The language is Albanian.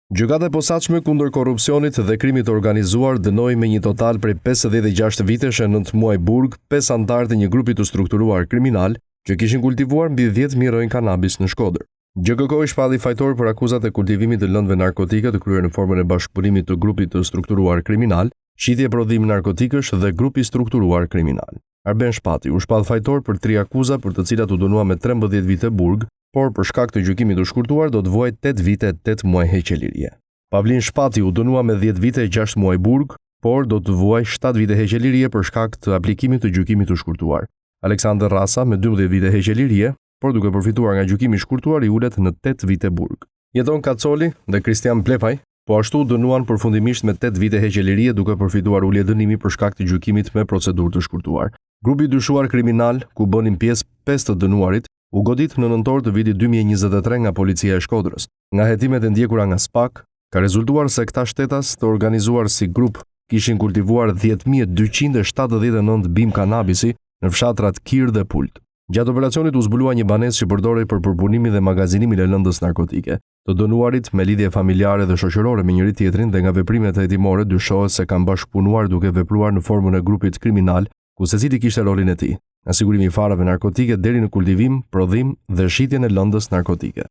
Gjykata e posaçme kundër korrupsionit dhe krimit të organizuar dënoi me një total prej 56 vitesh e 9 muaj burg 5 anëtarë të një grupi të strukturuar kriminal që kishin kultivuar mbi 10.000 rrojnë kanabis në Shkodër. GKK i shpalli fajtor për akuzat e kultivimit të lëndëve narkotike të kryer në formën e bashkëpunimit të grupit të strukturuar kriminal, shitje prodhim narkotikësh dhe grupi strukturuar kriminal. Arben Shpati u shpall fajtor për 3 akuza për të cilat u dënua me 13 vite burg, por për shkak të gjykimit të shkurtuar do të vuajë 8 vite 8 muaj heqëlirie. Pavlin Shpati u dënua me 10 vite e 6 muaj burg, por do të vuajë 7 vite heqëlirie për shkak të aplikimit të gjykimit të shkurtuar. Aleksandër Rasa me 12 vite heqëlirie, por duke përfituar nga gjykimi i shkurtuar i ulet në 8 vite burg. Jeton Kacoli dhe Kristian Plepaj po ashtu dënuan përfundimisht me 8 vite heqëlirie duke përfituar ulje dënimi për shkak të gjykimit me procedurë të shkurtuar. Grupi i dyshuar kriminal, ku bënin pjesë 5 të dënuarit, u godit në nëntor të vitit 2023 nga policia e Shkodrës. Nga hetimet e ndjekura nga SPAK, ka rezultuar se këta shtetas të organizuar si grup kishin kultivuar 10.279 bim kanabisi në fshatrat Kir dhe Pult. Gjatë operacionit u zbulua një banesë që përdorej për përpunimin dhe magazinimin e lëndës narkotike. Të dënuarit me lidhje familjare dhe shoqërore me njëri tjetrin dhe nga veprimet hetimore dyshohet se kanë bashkëpunuar duke vepruar në formën e grupit kriminal, ku secili kishte rolin e tij, nga sigurimi i farave narkotike deri në kultivim, prodhim dhe shitjen e lëndës narkotike.